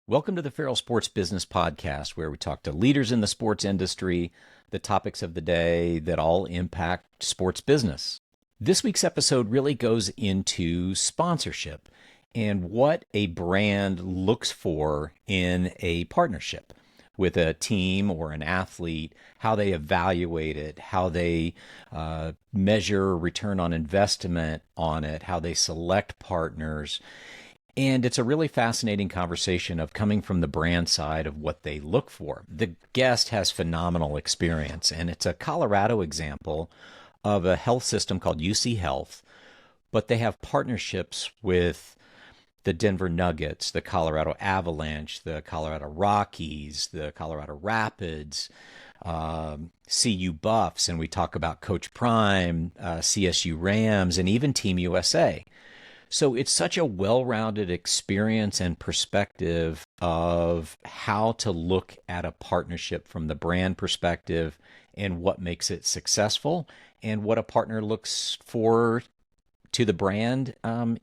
Welcome to the Farrell Sports Business Podcast, where we talk to leaders in the sports industry, the topics of the day that all impact sports business. This week's episode really goes into sponsorship and what a brand looks for in a partnership with a team or an athlete, how they evaluate it, how they measure return on investment on it, how they select partners. And it's a really fascinating conversation of coming from the brand side of what they look for. The guest has phenomenal experience, and it's a Colorado example of a health system called UCHealth, but they have partnerships with the Denver Nuggets, the Colorado Avalanche, the Colorado Rockies, the Colorado Rapids, CU Buffs, and we talk about Coach Prime, CSU Rams, and even Team USA. So it's such a well-rounded experience and perspective of how to look at a partnership from the brand perspective and what makes it successful and what a partner looks for to the brand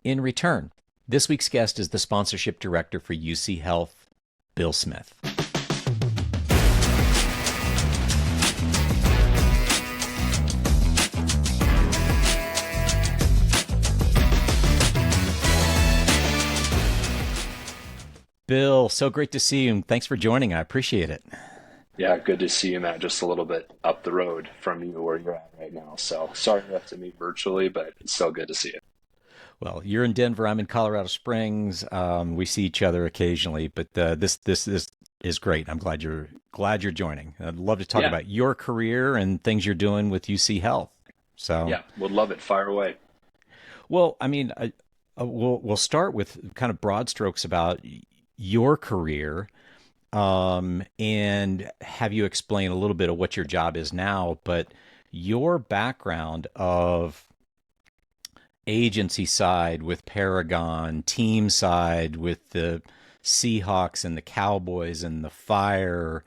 in return. This week's guest is the sponsorship director for UCHealth, Bill Smith. Bill, so great to see you. Thanks for joining. I appreciate it. Yeah, good to see you, Matt. Just a little bit up the road from you where you're at right now. So sorry we have to meet virtually, but it's still good to see you. Well, you're in Denver. I'm in Colorado Springs. We see each other occasionally, but this is great. I'm glad you're joining. I'd love to talk about your career and things you're doing with UC Health. So yeah, would love it. Fire away. Well, I mean, we'll start with kind of broad strokes about your career, and have you explain a little bit of what your job is now, but your background of agency side with Paragon, team side with the Seahawks and the Cowboys and the Fire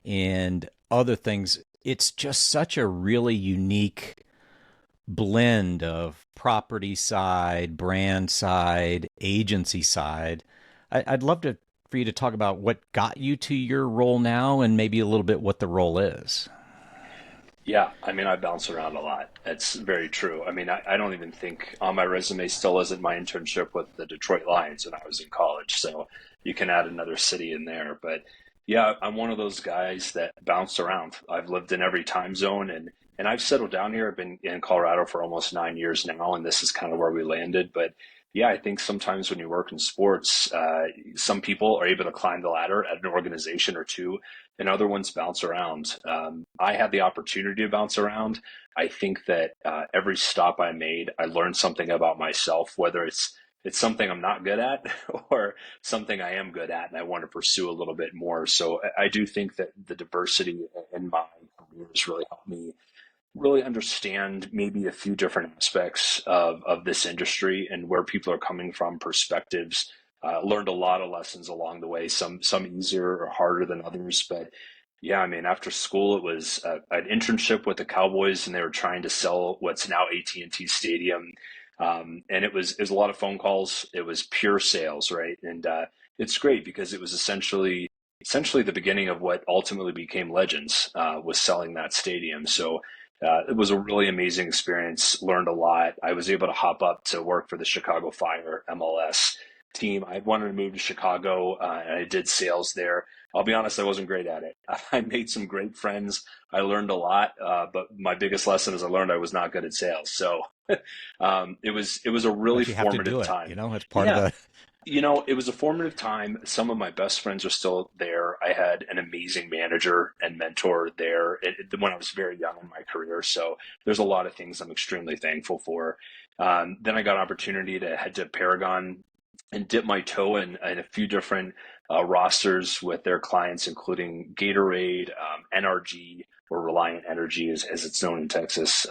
and other things. It's just such a really unique blend of property side, brand side, agency side. I'd love for you to talk about what got you to your role now and maybe a little bit what the role is. Yeah, I mean, I bounce around a lot. That's very true. I mean, I don't even think on my resume still isn't my internship with the Detroit Lions when I was in college. So you can add another city in there. But yeah, I'm one of those guys that bounce around. I've lived in every time zone and I've settled down here. I've been in Colorado for almost 9 years now, and this is kind of where we landed. But yeah, I think sometimes when you work in sports, some people are able to climb the ladder at an organization or two, and other ones bounce around. I had the opportunity to bounce around. I think that every stop I made, I learned something about myself, whether it's something I'm not good at or something I am good at, and I want to pursue a little bit more. So I do think that the diversity in my career has really helped me really understand maybe a few different aspects of this industry and where people are coming from, perspectives. Learned a lot of lessons along the way, some easier or harder than others. But yeah, I mean, after school, it was an internship with the Cowboys, and they were trying to sell what's now AT&T Stadium. And it was a lot of phone calls. It was pure sales, right? And it's great because it was essentially the beginning of what ultimately became Legends, was selling that stadium. So it was a really amazing experience, learned a lot. I was able to hop up to work for the Chicago Fire MLS team. I wanted to move to Chicago, and I did sales there. I'll be honest, I wasn't great at it. I made some great friends. I learned a lot, but my biggest lesson is I learned I was not good at sales. So it was a really But you have to do formative it, time. it's part of the. It was a formative time. Some of my best friends are still there. I had an amazing manager and mentor there when I was very young in my career. So there's a lot of things I'm extremely thankful for. Then I got an opportunity to head to Paragon and dip my toe in a few different rosters with their clients, including Gatorade, NRG, or Reliant Energy, as it's known in Texas.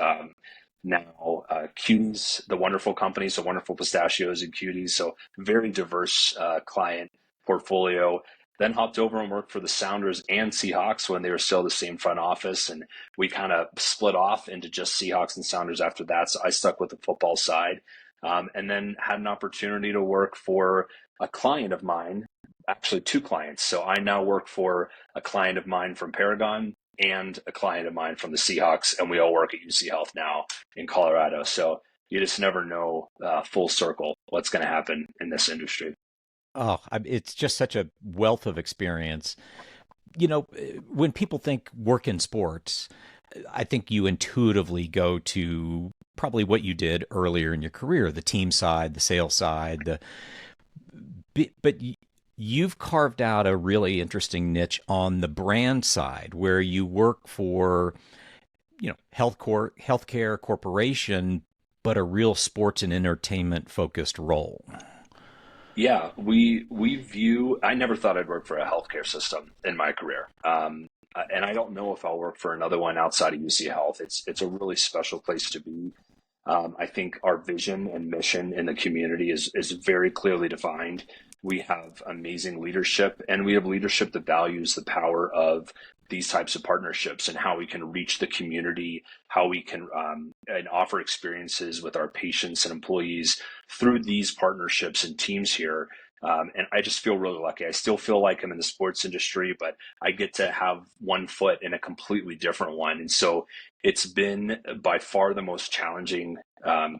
Now Cuties, the wonderful company, so Wonderful Pistachios and Cuties, so very diverse client portfolio. Then hopped over and worked for the Sounders and Seahawks when they were still the same front office, and we kind of split off into just Seahawks and Sounders after that. So I stuck with the football side, and then had an opportunity to work for a client of mine actually two clients. So I now work for a client of mine from Paragon and a client of mine from the Seahawks, and we all work at UCHealth now in Colorado. So you just never know full circle what's going to happen in this industry. Oh, it's just such a wealth of experience. When people think work in sports, I think you intuitively go to probably what you did earlier in your career, the team side, the sales side, but you've carved out a really interesting niche on the brand side where you work for, healthcare corporation, but a real sports and entertainment focused role. Yeah, we view. I never thought I'd work for a healthcare system in my career, and I don't know if I'll work for another one outside of UC Health. It's a really special place to be. I think our vision and mission in the community is very clearly defined. We have amazing leadership, and we have leadership that values the power of these types of partnerships and how we can reach the community, how we can and offer experiences with our patients and employees through these partnerships and teams here. And I just feel really lucky. I still feel like I'm in the sports industry, but I get to have one foot in a completely different one. And so it's been by far the most challenging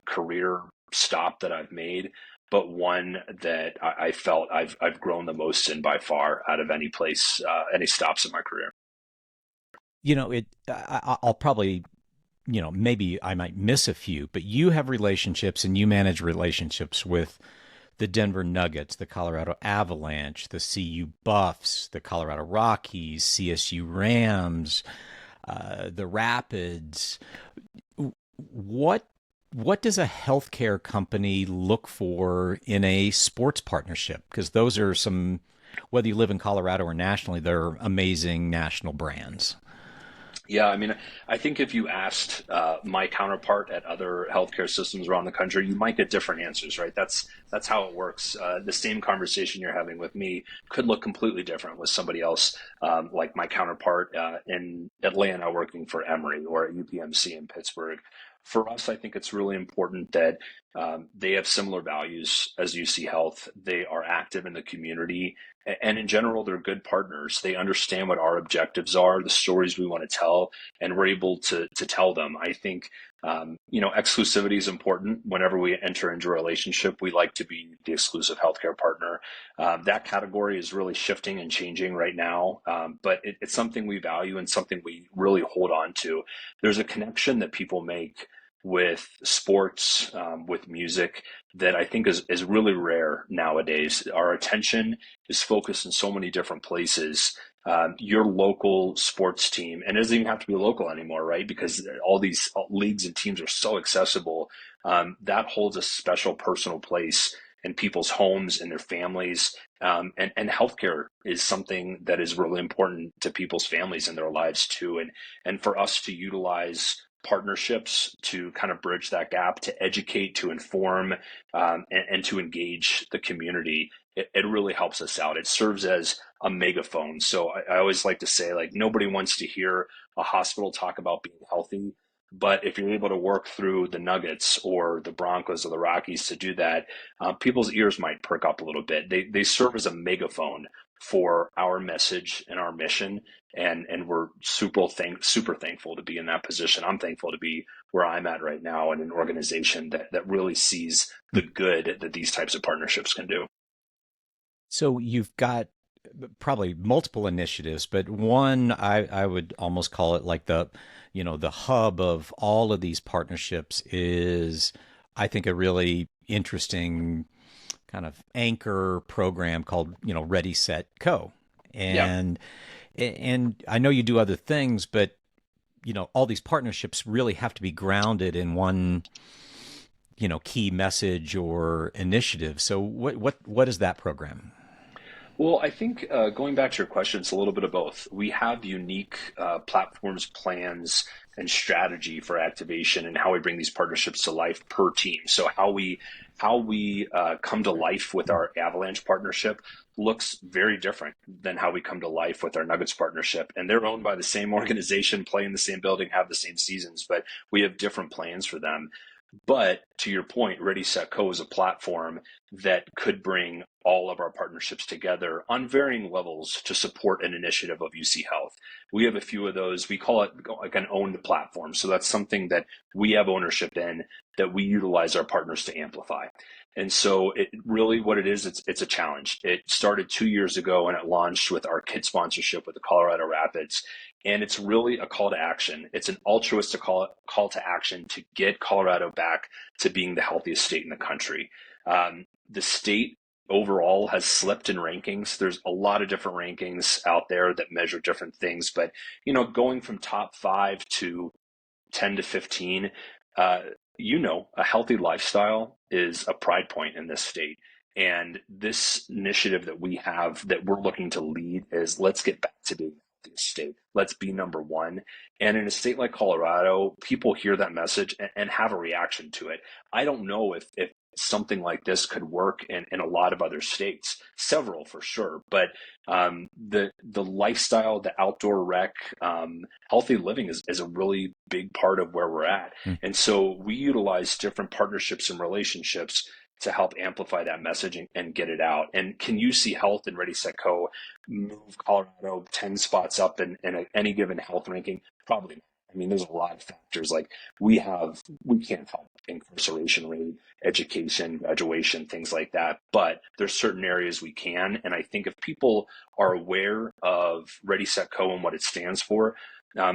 career stop that I've made, but one that I felt I've grown the most in by far out of any place, any stops in my career. I'll probably, maybe I might miss a few, but you have relationships and you manage relationships with the Denver Nuggets, the Colorado Avalanche, the CU Buffs, the Colorado Rockies, CSU Rams, the Rapids. What does a healthcare company look for in a sports partnership? Because those are some, whether you live in Colorado or nationally, they're amazing national brands. Yeah, I mean, I think if you asked my counterpart at other healthcare systems around the country, you might get different answers, right? That's how it works. The same conversation you're having with me could look completely different with somebody else, like my counterpart in Atlanta working for Emory or at UPMC in Pittsburgh. For us, I think it's really important that they have similar values as UC Health. They are active in the community, and in general, they're good partners. They understand what our objectives are, the stories we want to tell, and we're able to tell them. I think exclusivity is important. Whenever we enter into a relationship, we like to be the exclusive healthcare partner. That category is really shifting and changing right now, but it's something we value and something we really hold on to. There's a connection that people make with sports, with music, that I think is really rare nowadays. Our attention is focused in so many different places. Your local sports team, and it doesn't even have to be local anymore, right? Because all these leagues and teams are so accessible. That holds a special personal place in people's homes and their families. And healthcare is something that is really important to people's families and their lives too. And for us to utilize partnerships to kind of bridge that gap, to educate, to inform, and to engage the community, it really helps us out. It serves as a megaphone. So I always like to say, like, nobody wants to hear a hospital talk about being healthy. But if you're able to work through the Nuggets or the Broncos or the Rockies to do that, people's ears might perk up a little bit. They serve as a megaphone for our message and our mission, and we're super thankful to be in that position. I'm thankful to be where I'm at right now in an organization that really sees the good that these types of partnerships can do. So you've got probably multiple initiatives, but one I would almost call it like the hub of all of these partnerships is, I think, a really interesting kind of anchor program called, Ready, Set, Go. And and I know you do other things, but all these partnerships really have to be grounded in one, key message or initiative. So what is that program? Well, I think going back to your question, it's a little bit of both. We have unique platforms, plans, and strategy for activation and how we bring these partnerships to life per team. So how we come to life with our Avalanche partnership looks very different than how we come to life with our Nuggets partnership. And they're owned by the same organization, play in the same building, have the same seasons, but we have different plans for them. But to your point, Ready Set Co is a platform that could bring all of our partnerships together on varying levels to support an initiative of UCHealth. We have a few of those. We call it like an owned platform. So that's something that we have ownership in, that we utilize our partners to amplify. And so it really, what it is, it's a challenge. It started 2 years ago and it launched with our kit sponsorship with the Colorado Rapids. And it's really a call to action. It's an altruistic call to action to get Colorado back to being the healthiest state in the country. The state overall has slipped in rankings. There's a lot of different rankings out there that measure different things, but going from top 5 to 10 to 15, a healthy lifestyle is a pride point in this state. And this initiative that we have that we're looking to lead is, let's get back to being the healthiest state. Let's be number one. And in a state like Colorado, people hear that message and have a reaction to it. I don't know if something like this could work in a lot of other states, several for sure. But the lifestyle, the outdoor rec, healthy living is a really big part of where we're at. And so we utilize different partnerships and relationships to help amplify that messaging and get it out. And can UCHealth and Ready Set Co move Colorado 10 spots up in any given health ranking? Probably not. I mean, there's a lot of factors. Like we can't help incarceration rate, education, graduation, things like that. But there's certain areas we can. And I think if people are aware of Ready Set Co and what it stands for,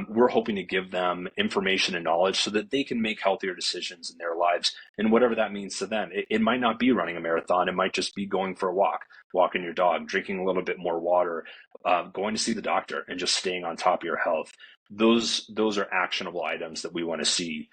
we're hoping to give them information and knowledge so that they can make healthier decisions in their lives, and whatever that means to them. It might not be running a marathon. It might just be going for a walk, walking your dog, drinking a little bit more water, going to see the doctor, and just staying on top of your health. Those are actionable items that we want to see.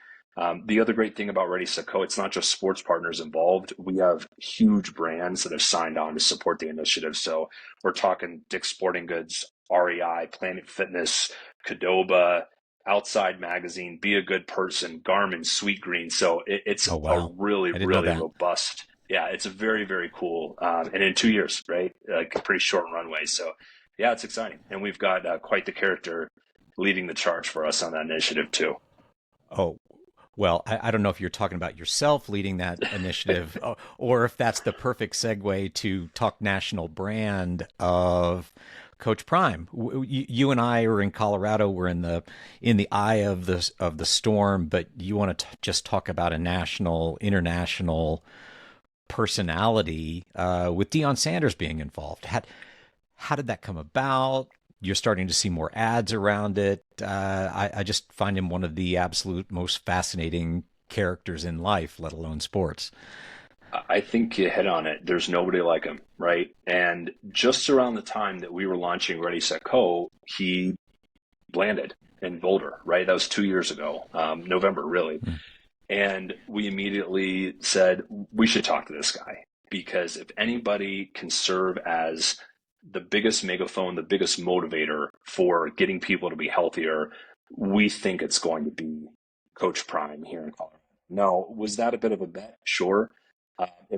The other great thing about Ready Set Co, it's not just sports partners involved. We have huge brands that have signed on to support the initiative. So we're talking Dick's Sporting Goods, REI, Planet Fitness, Qdoba, Outside Magazine, Be a Good Person, Garmin, Sweet Green. So it's a really, really robust. Yeah, it's a very, very cool. And in 2 years, right? Like a pretty short runway. So yeah, it's exciting. And we've got quite the character leading the charge for us on that initiative too. Oh, well, I don't know if you're talking about yourself leading that initiative or if that's the perfect segue to talk national brand of Coach Prime. You and I are in Colorado. We're in the eye of the storm, but you want to just talk about a national, international personality with Deion Sanders being involved. How did that come about? You're starting to see more ads around it. I just find him one of the absolute most fascinating characters in life, let alone sports. I think you hit on it. There's nobody like him, right? And just around the time that we were launching Ready Set Co, he landed in Boulder, right? That was 2 years ago, November, really. And we immediately said, we should talk to this guy, because if anybody can serve as the biggest megaphone, the biggest motivator for getting people to be healthier, we think it's going to be Coach Prime here in Colorado. Now, was that a bit of a bet? Sure.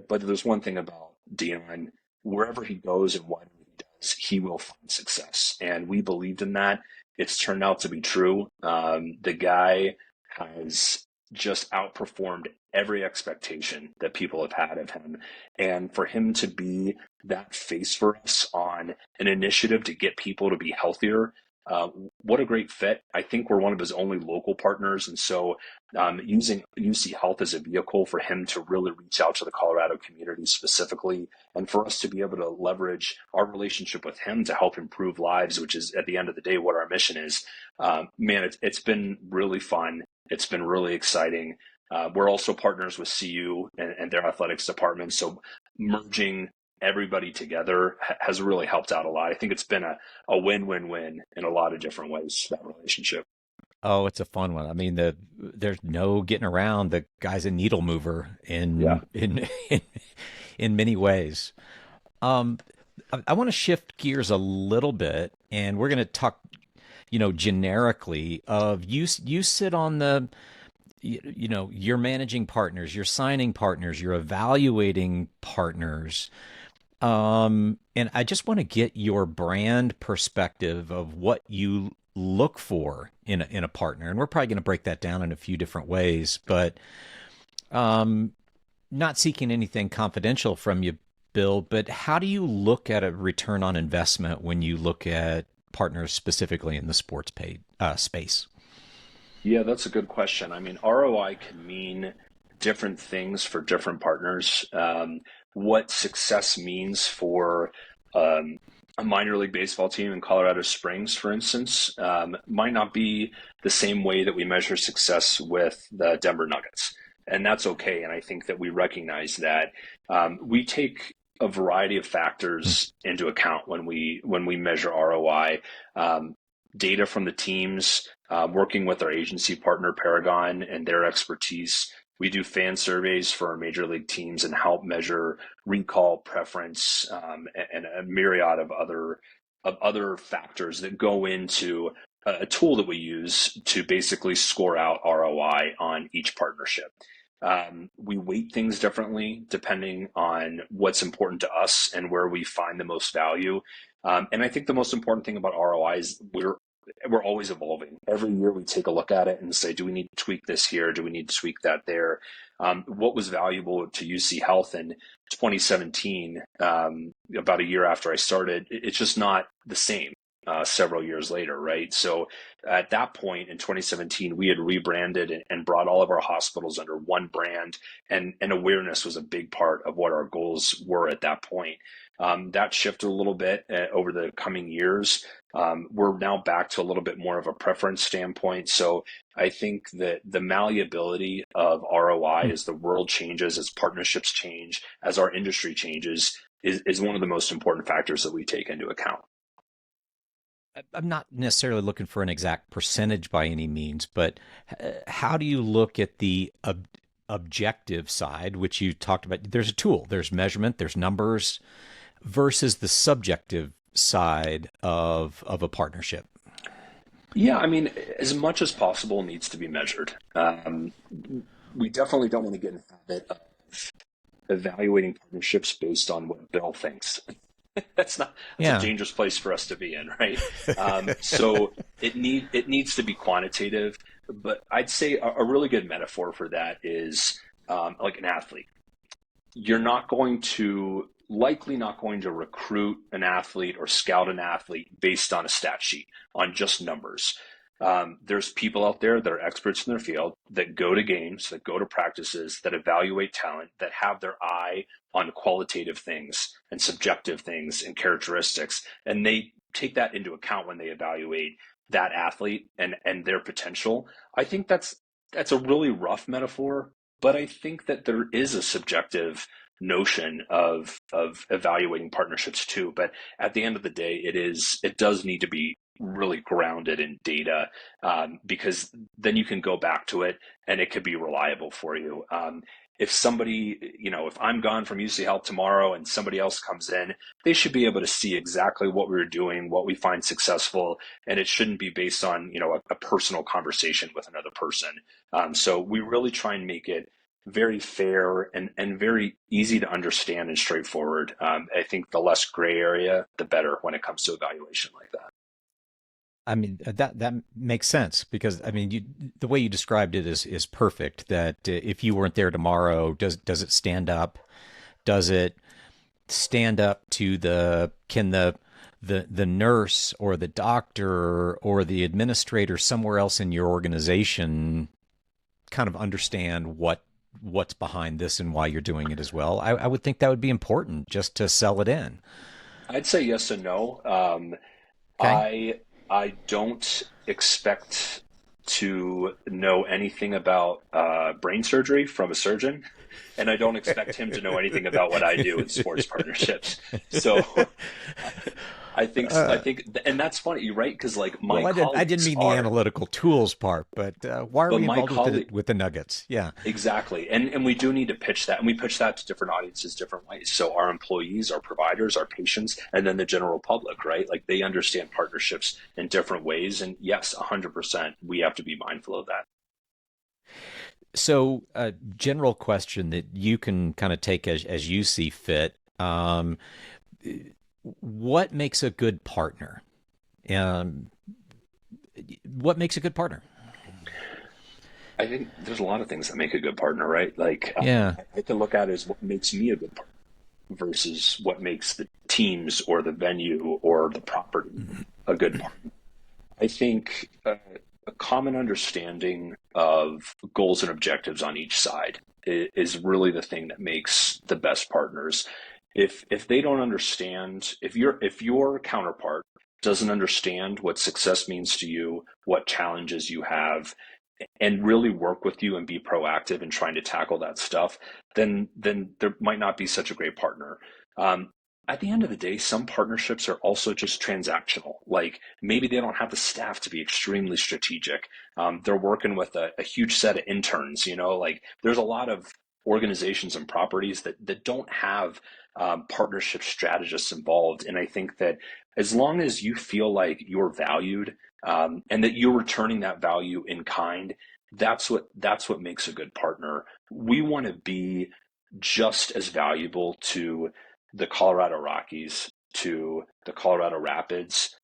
But there's one thing about Deion, wherever he goes and whatever he does, he will find success. And we believed in that. It's turned out to be true. The guy has just outperformed every expectation that people have had of him. And for him to be that face for us on an initiative to get people to be healthier, what a great fit. I think we're one of his only local partners. And so using UCHealth as a vehicle for him to really reach out to the Colorado community specifically, and for us to be able to leverage our relationship with him to help improve lives, which is at the end of the day what our mission is. Man, it's been really fun. It's been really exciting. We're also partners with CU and their athletics department. So merging everybody together has really helped out a lot. I think it's been a win-win-win in a lot of different ways, that relationship. Oh, it's a fun one. I mean, there's no getting around the guy's a needle mover in many ways. I want to shift gears a little bit, and we're going to talk, generically of you sit on the, you're managing partners, you're signing partners, you're evaluating partners. And I just want to get your brand perspective of what you look for in a partner. And we're probably going to break that down in a few different ways, but Um, Not seeking anything confidential from you, Bill, but how do you look at a return on investment when you look at partners specifically in the sports paid space? Yeah, that's a good question. I mean, ROI can mean different things for different partners. What success means for um, a minor league baseball team in Colorado Springs, for instance, might not be the same way that we measure success with the Denver Nuggets. And that's okay. And I think that we recognize that we take a variety of factors into account when we measure ROI. Um, Data from the teams, working with our agency partner Paragon and their expertise. We do fan surveys for our major league teams and help measure recall, preference, and a myriad of other factors that go into a tool that we use to basically score out ROI on each partnership. We weight things differently depending on what's important to us and where we find the most value. And I think the most important thing about ROI is we're always evolving. Every year we take a look at it and say, do we need to tweak this here? Do we need to tweak that there? What was valuable to UCHealth in 2017, about a year after I started, it's just not the same several years later, right? So at that point in 2017, we had rebranded and brought all of our hospitals under one brand, and awareness was a big part of what our goals were at that point. That shifted a little bit over the coming years. We're now back to a little bit more of a preference standpoint. So I think that the malleability of ROI as the world changes, as partnerships change, as our industry changes, is one of the most important factors that we take into account. I'm not necessarily looking for an exact percentage by any means, but how do you look at the objective side, which you talked about? There's a tool, there's measurement, there's numbers, versus the subjective side of a partnership. Yeah, I mean, as much as possible needs to be measured. We definitely don't want to get in the habit of evaluating partnerships based on what Bill thinks. That's a Yeah. dangerous place for us to be in, right? So it needs to be quantitative, but I'd say a really good metaphor for that is like an athlete. You're likely not going to recruit an athlete or scout an athlete based on a stat sheet, on just numbers. There's people out there that are experts in their field, that go to games, that go to practices, that evaluate talent, that have their eye on qualitative things and subjective things and characteristics. And they take that into account when they evaluate that athlete and their potential. I think that's a really rough metaphor, but I think that there is a subjective notion of evaluating partnerships too. But at the end of the day, it does need to be really grounded in data, because then you can go back to it and it could be reliable for you. If somebody, if I'm gone from UC Health tomorrow and somebody else comes in, they should be able to see exactly what we're doing, what we find successful, and it shouldn't be based on, a personal conversation with another person. So we really try and make it very fair and very easy to understand and straightforward. I think the less gray area, the better when it comes to evaluation like that. I mean, that makes sense because I mean, the way you described it is perfect. That if you weren't there tomorrow, does it stand up? Does it stand up to the nurse or the doctor or the administrator somewhere else in your organization kind of understand what's behind this and why you're doing it as well? I would think that would be important just to sell it in. I'd say yes and no. Okay. I don't expect to know anything about brain surgery from a surgeon, and I don't expect him to know anything about what I do in sports partnerships. So I think, and that's funny, right? Because like my Well, I didn't colleagues mean the are, analytical tools part, but why are but we my involved with colleague, the Nuggets? Yeah. exactly. And we do need to pitch that. And we pitch that to different audiences different ways. So our employees, our providers, our patients, and then the general public, right? Like they understand partnerships in different ways. And yes, 100%, we have to be mindful of that. So, general question that you can kind of take as you see fit. What makes a good partner? Um, what makes a good partner? I think there's a lot of things that make a good partner, right? Like Yeah. I can look at it as what makes me a good partner versus what makes the teams or the venue or the property a good partner. I think a common understanding of goals and objectives on each side is really the thing that makes the best partners. If they don't understand, if your counterpart doesn't understand what success means to you, what challenges you have, and really work with you and be proactive in trying to tackle that stuff, then there might not be such a great partner. Um, at the end of the day, some partnerships are also just transactional. Like maybe they don't have the staff to be extremely strategic. They're working with a huge set of interns. Like there's a lot of organizations and properties that don't have partnership strategists involved. And I think that as long as you feel like you're valued and that you're returning that value in kind, that's what makes a good partner. We want to be just as valuable to the Colorado Rockies, to the Colorado Rapids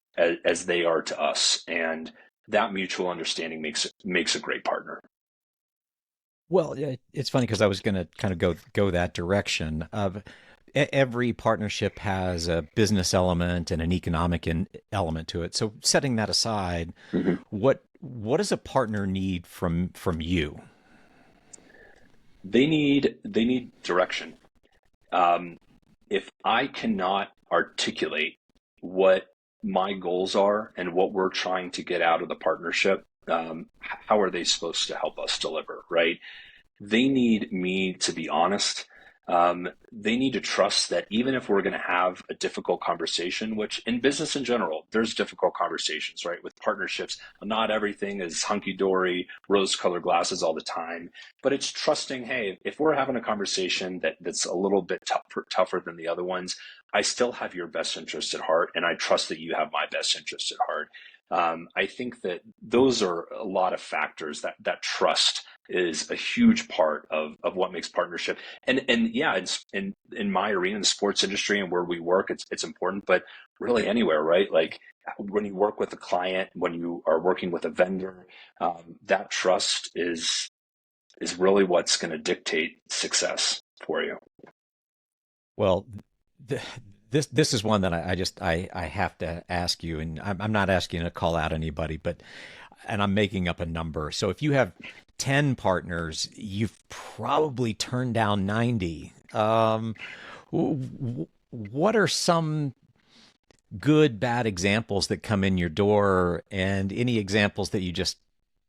as they are to us, and that mutual understanding makes a great partner. Well, it's funny because I was going to kind of go that direction. Every partnership has a business element and an element to it. So setting that aside, Mhm. what does a partner need from you? They need direction. Um, if I cannot articulate what my goals are and what we're trying to get out of the partnership, how are they supposed to help us deliver, right? They need me to be honest. They need to trust that even if we're going to have a difficult conversation, which in business in general, there's difficult conversations, right? With partnerships, not everything is hunky dory, rose colored glasses all the time, but it's trusting, hey, if we're having a conversation that's a little bit tougher than the other ones, I still have your best interest at heart, and I trust that you have my best interest at heart. I think that those are a lot of factors that trust is a huge part of what makes partnership. And yeah, it's in my arena, in the sports industry and where we work, it's important, but really anywhere, right? Like when you work with a client, when you are working with a vendor, that trust is really what's going to dictate success for you. Well, th this is one that I have to ask you, and I'm not asking you to call out anybody, but and I'm making up a number. So if you have 10 partners, you've probably turned down 90. What are some good, bad examples that come in your door, and any examples that you just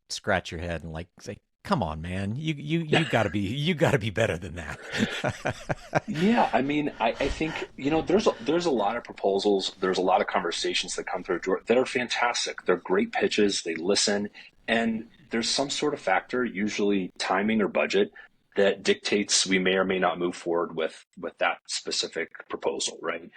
scratch your head and like say, "Come on, man, you gotta be better than that." Yeah, I mean, I think there's a lot of proposals, there's a lot of conversations that come through that are fantastic. They're great pitches, they listen, and there's some sort of factor, usually timing or budget, that dictates we may or may not move forward with that specific proposal, right?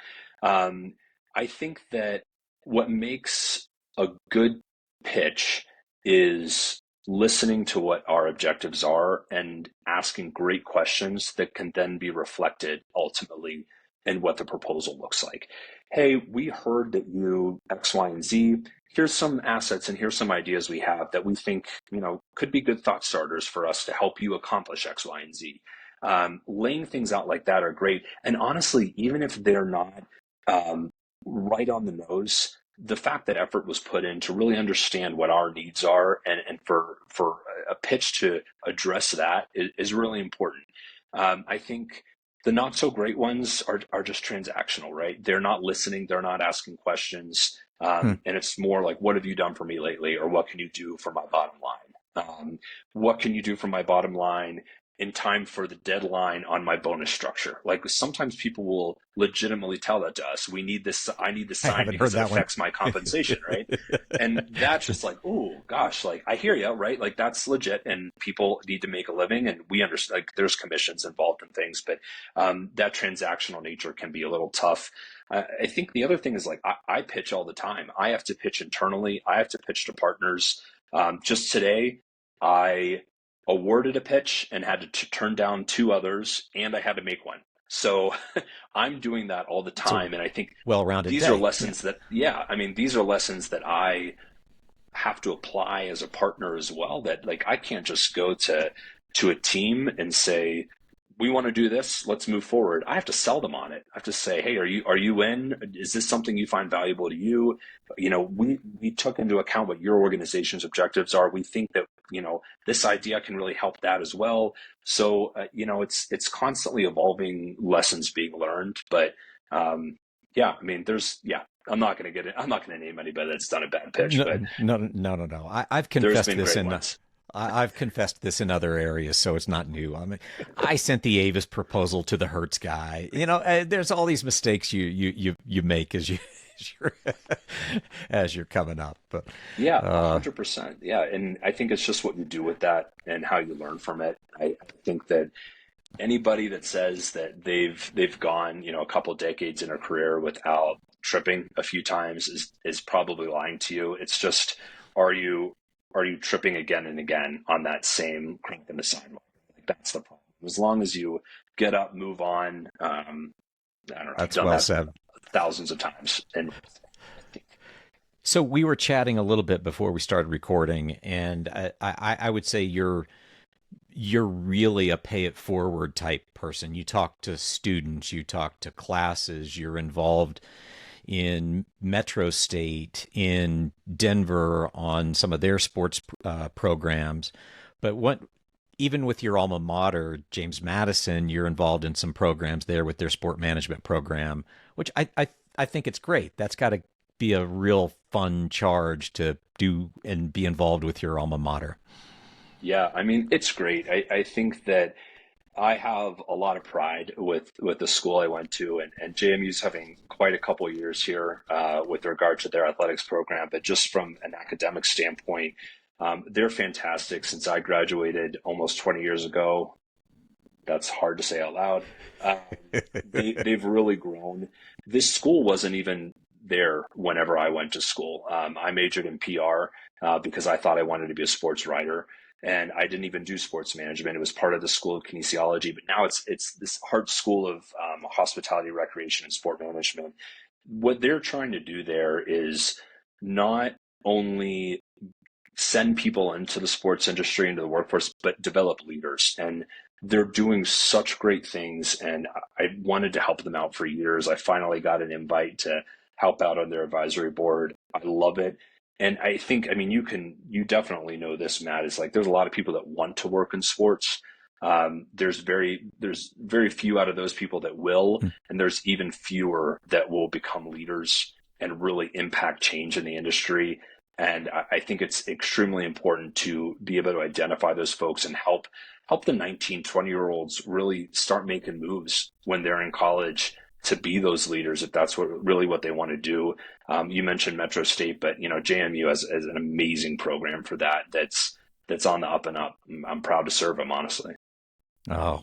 Um, I think that what makes a good pitch is listening to what our objectives are and asking great questions that can then be reflected ultimately in what the proposal looks like. Hey, we heard that you X, Y, and Z. Here's some assets and here's some ideas we have that we think could be good thought starters for us to help you accomplish X, Y, and Z. Laying things out like that are great, and honestly, even if they're not um, right on the nose, the fact that effort was put in to really understand what our needs are and for a pitch to address that is really important. I think the not so great ones are just transactional, right? They're not listening, they're not asking questions, Hmm. and it's more like, what have you done for me lately, or what can you do for my bottom line? What can you do for my bottom line in time for the deadline on my bonus structure? Like sometimes people will legitimately tell that to us. We need this. I need this I signed haven't heard because it that one. affects my compensation, right? And that's just like, oh gosh, like I hear you, right? Like that's legit, and people need to make a living, and we understand. Like there's commissions involved in things, but that transactional nature can be a little tough. I think the other thing is like I pitch all the time. I have to pitch internally. I have to pitch to partners. Just today, I awarded a pitch and had to turn down two others, and I had to make one. So I'm doing that all the It's a time. And I think well-rounded these are day. Yeah. lessons that, yeah, I mean, these are lessons that I have to apply as a partner as well. That like I can't just go to a team and say, we want to do this, let's move forward. I have to sell them on it. I have to say, hey, are you in? Is this something you find valuable to you? We took into account what your organization's objectives are. We think that this idea can really help that as well. So it's constantly evolving, lessons being learned. But yeah, I mean, I'm not going to get it. I'm not going to name anybody that's done a bad pitch, No, but no. I've there's confessed been this great in ones. I've confessed this in other areas, so it's not new. I mean, I sent the Avis proposal to the Hertz guy. There's all these mistakes you make as you're as you're coming up. But Yeah, uh, 100%. Yeah, and I think it's just what you do with that and how you learn from it. I think that anybody that says that they've gone, a couple decades in a career without tripping a few times is probably lying to you. It's just, are you tripping again and again on that same crank in the sidewalk? Like, that's the problem. As long as you get up, move on. I don't know. I've that's done well that said. thousands of times, and So we were chatting a little bit before we started recording, and I would say you're really a pay it forward type person. You talk to students, you talk to classes, you're involved in Metro State, in Denver on some of their sports programs. But even with your alma mater, James Madison, you're involved in some programs there with their sport management program, which I think it's great. That's got to be a real fun charge to do and be involved with your alma mater. yeah, I mean, it's great. I think that I have a lot of pride with the school I went to, and JMU's having quite a couple of years here with regard to their athletics program. But just from an academic standpoint, they're fantastic. Since I graduated almost 20 years ago, that's hard to say out loud. Um, they've really grown. This school wasn't even there whenever I went to school. I majored in PR because I thought I wanted to be a sports writer, and I didn't even do sports management. It was part of the School of Kinesiology, but now it's this Hart School of Hospitality, Recreation, and Sport Management. What they're trying to do there is not only send people into the sports industry, into the workforce, but develop leaders. And they're doing such great things. And I wanted to help them out for years. I finally got an invite to help out on their advisory board. I love it. And I think, I mean, you definitely know this, Matt, is like, there's a lot of people that want to work in sports. There's very few out of those people that will, and there's even fewer that will become leaders and really impact change in the industry. And I think it's extremely important to be able to identify those folks and help the 19, 20-year-olds really start making moves when they're in college to be those leaders, if that's what they want to do. You mentioned Metro State, but JMU has an amazing program for that. That's on the up and up. I'm proud to serve them, honestly. Oh,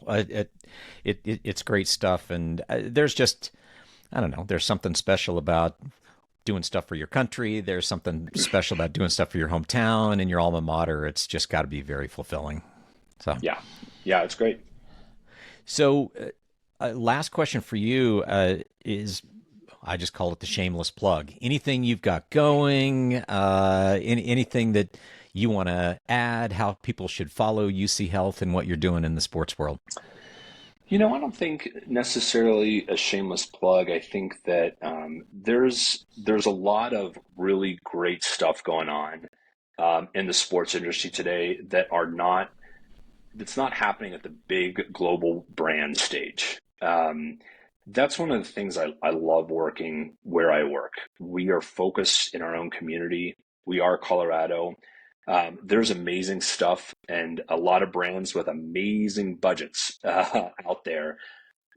it's great stuff, and there's just I don't know. There's something special about doing stuff for your country. There's something special about doing stuff for your hometown and your alma mater. It's just got to be very fulfilling. So, Yeah, yeah, it's great. so last question for you is I just call it the shameless plug. Anything you've got going, anything that you want to add, how people should follow UC Health and what you're doing in the sports world? I don't think necessarily a shameless plug. I think that there's a lot of really great stuff going on in the sports industry today that's not happening at the big global brand stage. That's one of the things I love working where I work. We are focused in our own community. We are Colorado. There's amazing stuff and a lot of brands with amazing budgets out there,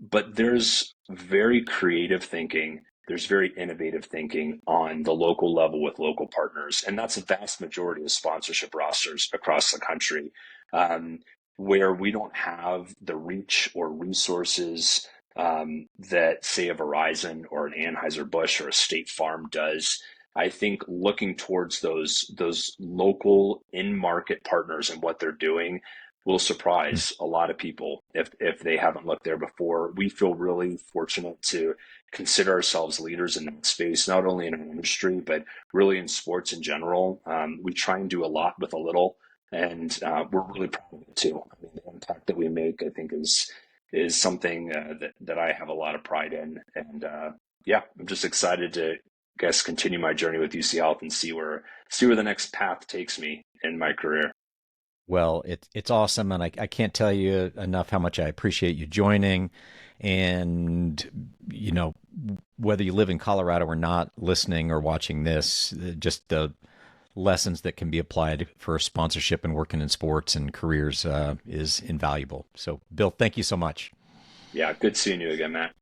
but there's very creative thinking. There's very innovative thinking on the local level with local partners. And that's a vast majority of sponsorship rosters across the country, um, where we don't have the reach or resources that, say, a Verizon or an Anheuser-Busch or a State Farm does. I think looking towards those local in-market partners and what they're doing, will surprise a lot of people if they haven't looked there before. We feel really fortunate to consider ourselves leaders in that space, not only in our industry, but really in sports in general. We try and do a lot with a little, and we're really proud of it too. I mean, the impact that we make, I think, is something that I have a lot of pride in. And yeah, I'm just excited to, guess, continue my journey with UCHealth and see where the next path takes me in my career. Well, it's awesome, and I can't tell you enough how much I appreciate you joining. And whether you live in Colorado or not, listening or watching this, just the lessons that can be applied for sponsorship and working in sports and careers is invaluable. So, Bill, thank you so much. Yeah, good seeing you again, Matt.